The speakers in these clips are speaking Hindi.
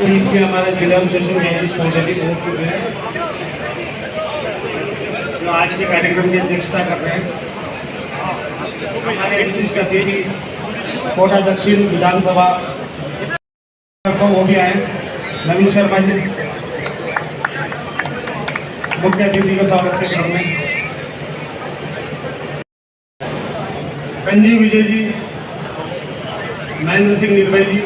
इसके हमारे जिला सेशन न्यायाधीश मंडली पहुंच चुके हैं, तो आज के कार्यक्रम की अध्यक्षता कर रहे हैं। हमारे एमसीज का तेजी कोटा दक्षिण विधानसभा वो भी आए, नवीन शर्मा जी मुख्य अतिथि का स्वागत के क्रम में, संजीव विजय जी, महेंद्र सिंह निर्भय जी,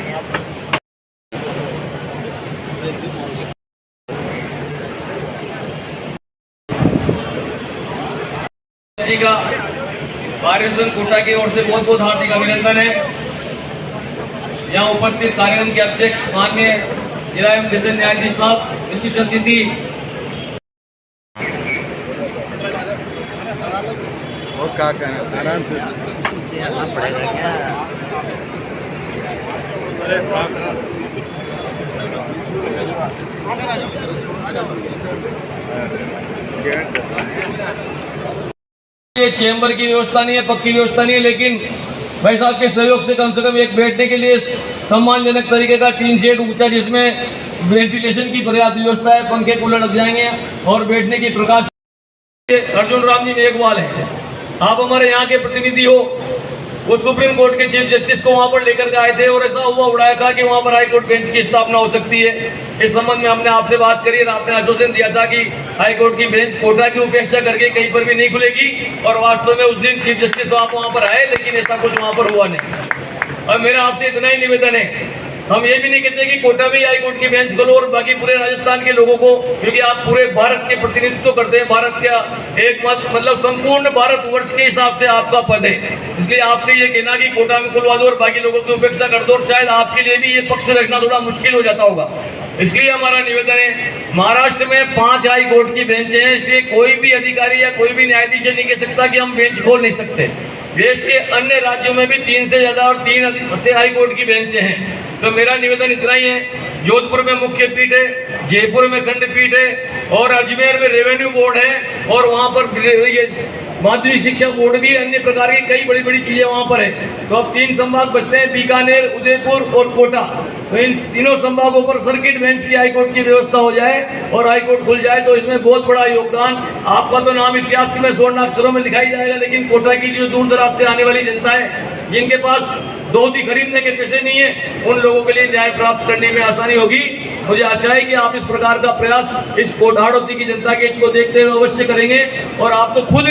का कार्यक्रम कोटा की ओर से बहुत बहुत हार्दिक अभिनंदन है। यहाँ उपस्थित कार्यक्रम के अध्यक्ष माननीय जिला एवं सेशन न्यायाधीश साहब, विशिष्ट अतिथि और क्या कहना आराम से चेंबर की व्यवस्था नहीं है, पक्की व्यवस्था नहीं है, लेकिन भाई साहब के सहयोग से कम एक बैठने के लिए सम्मानजनक तरीके का टीन शेड ऊंचा, जिसमें वेंटिलेशन की पर्याप्त व्यवस्था है, पंखे कूलर लग जाएंगे और बैठने की प्रकाश। अर्जुन राम जी मेघवाल है, आप हमारे यहाँ के प्रतिनिधि हो, वो सुप्रीम कोर्ट के चीफ जस्टिस को वहाँ पर लेकर के आए थे और ऐसा हुआ उड़ाया था कि वहाँ पर हाई कोर्ट बेंच की स्थापना हो सकती है। इस संबंध में हमने आपसे बात करी और आपने आश्वासन दिया था कि हाई कोर्ट की बेंच कोटा की उपेक्षा करके कहीं पर भी नहीं खुलेगी, और वास्तव में उस दिन चीफ जस्टिस आप वहाँ पर आए, लेकिन ऐसा कुछ वहाँ पर हुआ नहीं। और मेरा आपसे इतना ही निवेदन है, हम ये भी नहीं कहते कि कोटा में हाई कोर्ट की बेंच खोलो और बाकी पूरे राजस्थान के लोगों को, क्योंकि आप पूरे भारत के प्रतिनिधित्व करते हैं, भारत का एक मतलब संपूर्ण भारतवर्ष के हिसाब से आपका पद है, इसलिए आपसे ये कहना कि कोटा में खुलवा दो और बाकी लोगों की उपेक्षा कर दो, और शायद आपके लिए भी ये पक्ष रखना थोड़ा मुश्किल हो जाता होगा। इसलिए हमारा निवेदन है, महाराष्ट्र में 5 हाई कोर्ट की बेंच हैं, इसलिए कोई भी अधिकारी या कोई भी न्यायाधीश नहीं कह सकता कि हम बेंच खोल नहीं सकते। देश के अन्य राज्यों में भी 3 से ज्यादा और 3 से हाई कोर्ट की बेंच हैं। तो मेरा निवेदन इतना ही है, जोधपुर में मुख्य पीठ है, जयपुर में खंडपीठ है, और अजमेर में रेवेन्यू बोर्ड है, और वहाँ पर ये माध्यमिक शिक्षा बोर्ड भी, अन्य प्रकार की कई बड़ी बड़ी चीजें वहाँ पर है। तो अब 3 संभाग बचते हैं, बीकानेर, उदयपुर और कोटा। तो इन तीनों संभागों पर सर्किट बेंच की हाईकोर्ट की व्यवस्था हो जाए और हाईकोर्ट खुल जाए, तो इसमें बहुत बड़ा योगदान आपका तो नाम इतिहास में स्वर्ण अक्षरों में लिखाई जाएगा, लेकिन कोटा की जो दूर दराज से आने वाली जनता है, जिनके पास धोती खरीदने के पैसे नहीं है, उन लोगों के लिए न्याय प्राप्त करने में आसानी होगी। मुझे आशा है कि आप इस प्रकार का प्रयास इस कोटाड़ोती की जनता के को देखते हुए अवश्य करेंगे, और आप तो खुद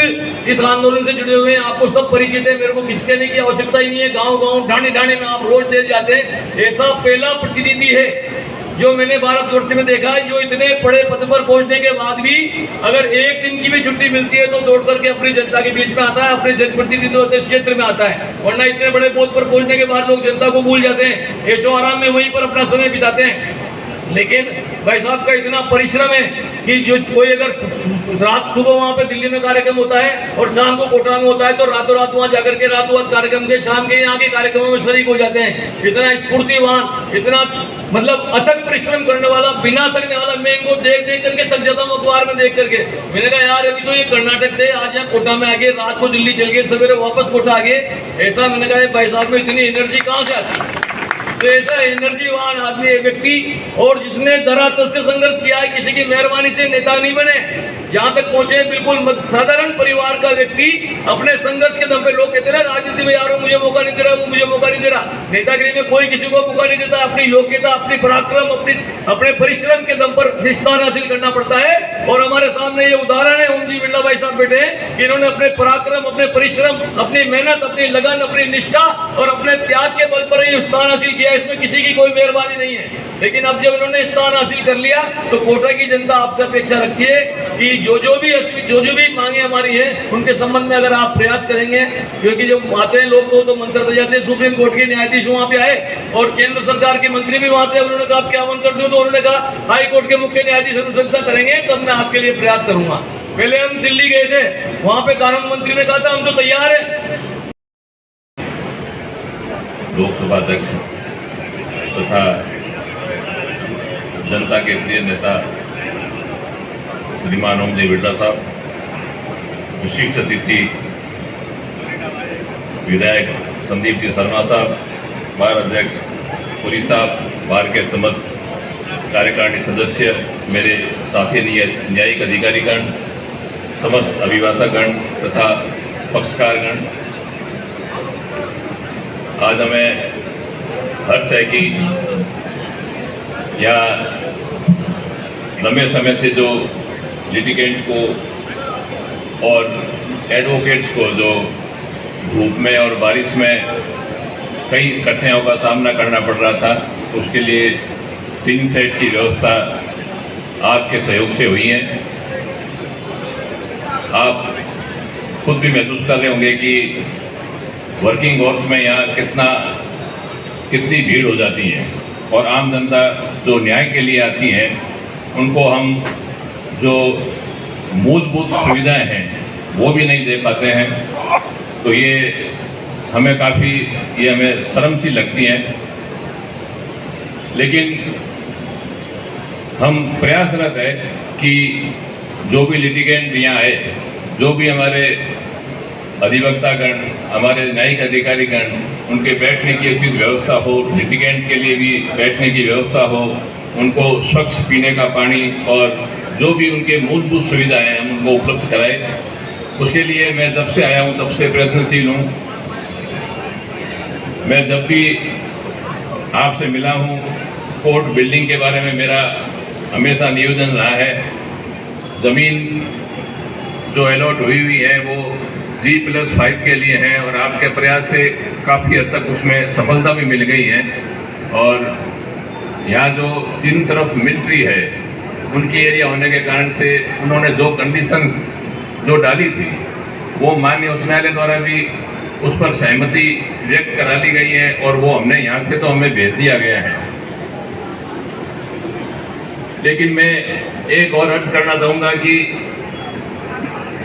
इस आंदोलन से जुड़े हुए हैं, आपको सब परिचित है, मेरे को किसी कहने की आवश्यकता ही नहीं है। गांव गांव ढाणे ढाणे में आप रोज दे जाते हैं। ऐसा पहला प्रतिनिधि है जो मैंने भारतवर्ष में देखा है, जो इतने बड़े पद पर पहुंचने के बाद भी अगर एक दिन की भी छुट्टी मिलती है तो दौड़ करके अपनी जनता के बीच में आता है, अपने जनप्रतिनिधित्व क्षेत्र में आता है, वरना इतने बड़े पद पर पहुंचने के बाद लोग जनता को भूल जाते हैं, ऐशो आराम में वहीं पर अपना समय बिताते हैं। लेकिन भाई साहब का इतना परिश्रम है कि जो कोई अगर रात सुबह वहाँ पे दिल्ली में कार्यक्रम होता है और शाम को कोटा में होता है, तो रातों रात वहाँ जाकर के रातों रात कार्यक्रम के शाम के यहाँ के कार्यक्रमों में शरीक हो जाते हैं। इतना स्फूर्तिवान, इतना मतलब अथक परिश्रम करने वाला, बिना थकने वाला, मैं इनको देख देख करके थक जाता हूँ अखबार में देख करके। मैंने कहा यार अभी तो ये कर्नाटक थे, आज यहाँ कोटा में आ गए, रात को दिल्ली चल गए, सवेरे वापस कोटा आ गए। ऐसा मैंने कहा भाई साहब में इतनी एनर्जी कहाँ से आती है? तो ऐसा एनर्जीवान आदमी व्यक्ति, और जिसने धरातल से संघर्ष किया है, किसी की मेहरबानी से नेता नहीं बने, जहां तक पहुंचे बिल्कुल साधारण परिवार का व्यक्ति, अपने संघर्ष के दम पे। लोग कहते हैं राजनीति में यार मुझे मौका नहीं दे रहा, वो मुझे मौका नहीं दे रहा। नेतागिरी में कोई किसी को मौका नहीं देता, अपनी योग्यता, अपनी पराक्रम, अपने परिश्रम के दम पर स्थान हासिल करना पड़ता है। और हमारे सामने ये उदाहरण है, ओम जी बिरला भाई साहब बैठे हैं, कि इन्होंने अपने पराक्रम, अपने परिश्रम, अपनी मेहनत, अपनी लगन, अपनी निष्ठा और अपने त्याग के बल पर ये स्थान हासिल किया। इसमें किसी की कोई मेहरबानी नहीं है, लेकिन अब जब इन्होंने स्थान हासिल कर लिया तो कोटा की जनता आपसे अपेक्षा रखती है कि जो भी मांगे हमारी है उनके संबंध में अगर आप प्रयास करेंगे, क्योंकि जब आते हैं लोग तो मंत्र दे जाते हैं। सुप्रीम कोर्ट के न्यायाधीश वहाँ पे आए और केंद्र सरकार के मंत्री भी वहाँ थे, उन्होंने कहा आप क्या मन कर दूं, तो उन्होंने कहा हाई कोर्ट के मुख्य न्यायाधीश अनुशंसा करेंगे तब मैं आपके लिए प्रयास करूंगा। पहले हम दिल्ली गए थे, वहाँ पे कानून मंत्री ने कहा था हम तो तैयार है। लोकसभा अध्यक्ष तथा जनता के प्रिय नेता श्रीमान ओम जी बिरला साहब, विशिष्ट अतिथि विधायक संदीप जी शर्मा साहब, बार अध्यक्ष पुरी साहब, बार के समस्त कार्यकारिणी सदस्य, मेरे साथी न्यायिक अधिकारीगण, समस्त अभिभाषकगण तथा पक्षकारगण, आज हमें हर्ष है कि यहाँ लंबे समय से जो लिटिगेंट को और एडवोकेट्स को जो धूप में और बारिश में कई कठिनाइयों का सामना करना पड़ रहा था, उसके लिए टिन सेट की व्यवस्था आपके सहयोग से हुई है। आप खुद भी महसूस कर रहे होंगे कि वर्किंग आवर्स में यहाँ कितनी भीड़ हो जाती है और आम जनता जो न्याय के लिए आती है उनको हम जो मूलभूत सुविधाएं हैं वो भी नहीं दे पाते हैं। तो ये हमें शर्म सी लगती है, लेकिन हम प्रयासरत है कि जो भी लिटिगेंट यहाँ आए, जो भी हमारे अधिवक्तागण, हमारे न्यायिक अधिकारीगण, उनके बैठने की उचित व्यवस्था हो, लिटिगेंट के लिए भी बैठने की व्यवस्था हो, उनको स्वच्छ पीने का पानी और जो भी उनके मूलभूत सुविधाएं हैं हम उनको उपलब्ध कराए। उसके लिए मैं जब से आया हूँ तब से प्रयत्नशील हूँ। मैं जब भी आपसे मिला हूँ, कोर्ट बिल्डिंग के बारे में मेरा हमेशा निवेदन रहा है, ज़मीन जो अलॉट हुई है वो G+5 के लिए है और आपके प्रयास से काफ़ी हद तक उसमें सफलता भी मिल गई है। और यहाँ जो तीन तरफ मिलिट्री है उनकी एरिया होने के कारण से उन्होंने जो कंडीशंस जो डाली थी वो माननीय उच्च न्यायालय द्वारा भी उस पर सहमति व्यक्त करा दी गई है और वो हमने यहाँ से तो हमें भेज दिया गया है। लेकिन मैं एक और अर्ज करना चाहूँगा कि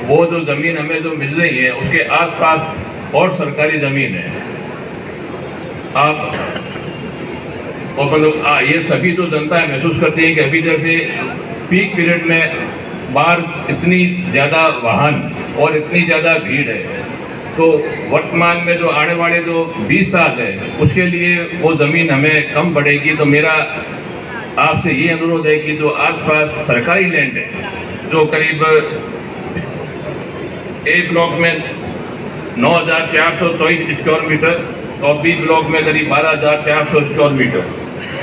वो जो ज़मीन हमें जो मिल रही है उसके आसपास और सरकारी ज़मीन है। आप और मतलब ये सभी जो जनता है महसूस करती है कि अभी जैसे पीक पीरियड में बाहर इतनी ज़्यादा वाहन और इतनी ज़्यादा भीड़ है, तो वर्तमान में जो आने वाले जो 20 साल है उसके लिए वो ज़मीन हमें कम पड़ेगी। तो मेरा आपसे ये अनुरोध है कि जो आसपास सरकारी लैंड है, जो करीब ए ब्लॉक में 9,424 स्क्वायर मीटर और बी ब्लॉक में करीब 12,400 स्क्वायर मीटर,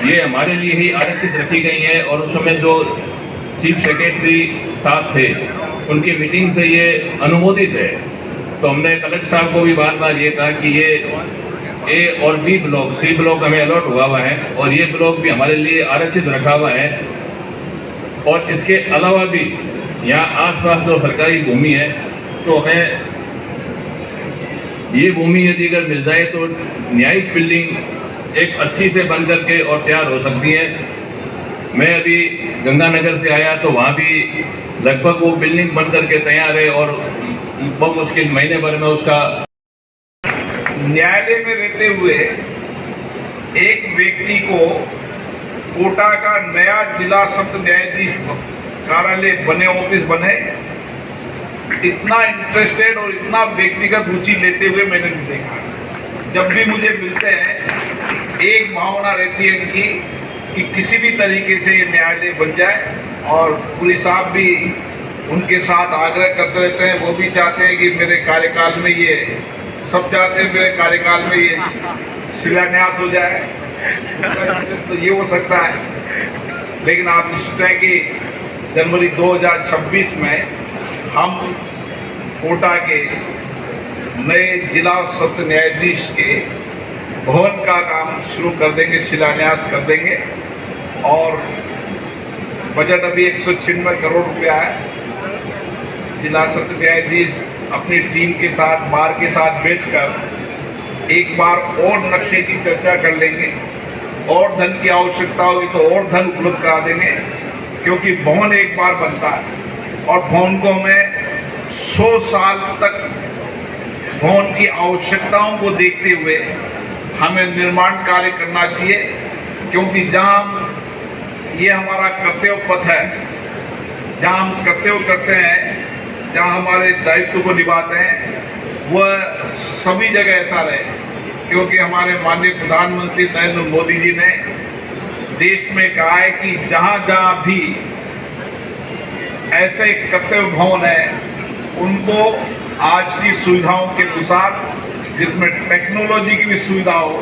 ये हमारे लिए ही आरक्षित रखी गई है। और उस समय जो चीफ सेक्रेटरी साहब थे उनकी मीटिंग से ये अनुमोदित है। तो हमने कलेक्टर साहब को भी बार बार ये कहा कि ये ए और बी ब्लॉक, सी ब्लॉक हमें अलॉट हुआ है और ये ब्लॉक भी हमारे लिए आरक्षित रखा हुआ है। और इसके अलावा भी यहाँ आसपास जो सरकारी भूमि है, तो हमें ये भूमि यदि अगर मिल जाए तो न्यायिक बिल्डिंग एक अच्छी से बन करके और तैयार हो सकती है। मैं अभी गंगानगर से आया तो वहाँ भी लगभग वो बिल्डिंग बन करके तैयार है और बहुत मुश्किल महीने भर में उसका। न्यायालय में रहते हुए एक व्यक्ति को कोटा का नया जिला सत्र न्यायाधीश कार्यालय बने, ऑफिस बने, इतना इंटरेस्टेड और इतना व्यक्तिगत रुचि लेते हुए मैंने नहीं देखा। जब भी मुझे मिलते हैं एक भावना रहती है इनकी कि किसी भी तरीके से ये न्यायालय बन जाए। और पुरी साहब भी उनके साथ आग्रह करते रहते हैं, वो भी चाहते हैं कि मेरे कार्यकाल में ये, सब चाहते हैं मेरे कार्यकाल में ये शिलान्यास हो जाए। तो ये हो सकता है, लेकिन आप निश्चित हैं कि जनवरी 2026 में हम कोटा के नए जिला सत्र न्यायाधीश के भवन का काम शुरू कर देंगे, शिलान्यास कर देंगे। और बजट अभी 196 करोड़ रुपया है। जिला सत्र न्यायाधीश अपनी टीम के साथ, बार के साथ बैठकर एक बार और नक्शे की चर्चा कर लेंगे, और धन की आवश्यकता होगी तो और धन उपलब्ध करा देंगे, क्योंकि भवन एक बार बनता है और भवन को हमें 100 साल तक भवन की आवश्यकताओं को देखते हुए हमें निर्माण कार्य करना चाहिए। क्योंकि जहां ये हमारा कर्तव्य पथ है। जहाँ हम कर्तव्य करते हैं, जहाँ हमारे दायित्व को निभाते हैं, वह सभी जगह ऐसा रहे, क्योंकि हमारे माननीय प्रधानमंत्री नरेंद्र मोदी जी ने देश में कहा है कि जहाँ जहाँ भी ऐसे कर्तव्य भवन है उनको आज की सुविधाओं के अनुसार, जिसमें टेक्नोलॉजी की भी सुविधा हो,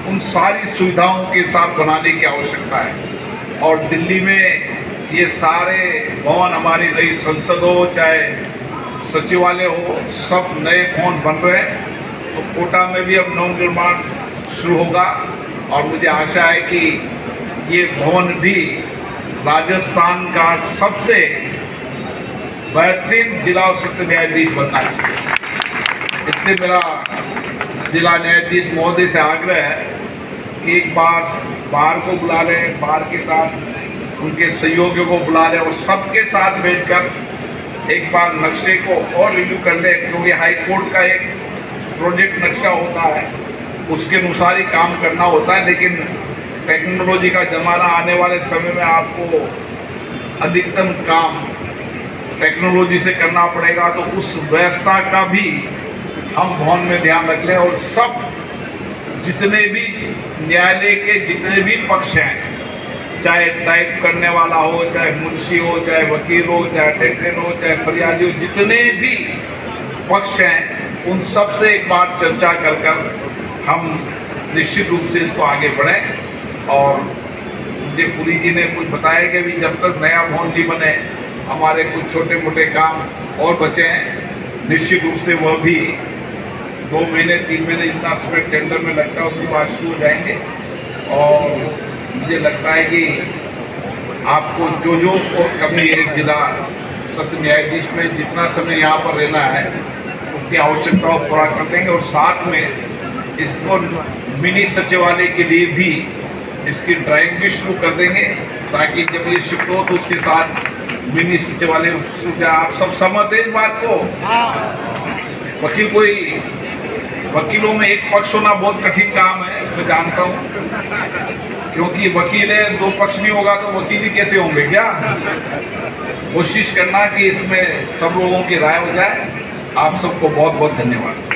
उन सारी सुविधाओं के साथ बनाने की आवश्यकता है। और दिल्ली में ये सारे भवन, हमारी नई संसद हो चाहे सचिवालय हो, सब नए भवन बन रहे हैं। तो कोटा में भी अब नवनिर्माण शुरू होगा और मुझे आशा है कि ये भवन भी राजस्थान का सबसे बेहतरीन जिला और सत्र न्यायाधीश बनना चाहिए। इसलिए मेरा जिला न्यायाधीश महोदय से आग्रह है कि एक बार बार को बुला लें, बार के साथ उनके सहयोगियों को बुला लें और सबके साथ बैठकर एक बार नक्शे को और रिव्यू कर लें, क्योंकि हाई कोर्ट का एक प्रोजेक्ट नक्शा होता है, उसके अनुसार ही काम करना होता है। लेकिन टेक्नोलॉजी का ज़माना आने वाले समय में आपको अधिकतम काम टेक्नोलॉजी से करना पड़ेगा, तो उस व्यवस्था का भी हम भवन में ध्यान रख लें। और सब जितने भी न्यायालय के जितने भी पक्ष हैं, चाहे टाइप करने वाला हो, चाहे मुंशी हो, चाहे वकील हो, चाहे अटेंडेंट हो, चाहे फरियादी हो, जितने भी पक्ष हैं, उन सब से एक बार चर्चा कर हम निश्चित रूप से इसको आगे बढ़ें। और मुझे पुरी जी ने कुछ बताया कि अभी जब तक नया भवन नहीं बने, हमारे कुछ छोटे मोटे काम और बचे हैं। निश्चित रूप से वह भी 2 महीने 3 महीने जितना समय टेंडर में लगता है उसके बाद शुरू हो जाएंगे। और मुझे लगता है कि आपको जो और कमी है जिला सत्र न्यायाधीश में, जितना समय यहाँ पर रहना है उसकी आवश्यकताओं पूरा कर देंगे। और साथ में इसको मिनी सचिवालय के लिए भी इसकी ड्राइंग भी शुरू कर देंगे, ताकि जब ये शिफ्ट हो तो उसके साथ मिनी सचिवालय। आप सब सहमत हैं इस बात को? वकीलों में एक पक्ष होना बहुत कठिन काम है, मैं जानता हूँ, क्योंकि वकील है, 2 पक्ष नहीं होगा तो वकील ही कैसे होंगे क्या? कोशिश करना कि इसमें सब लोगों की राय हो जाए। आप सबको बहुत बहुत धन्यवाद।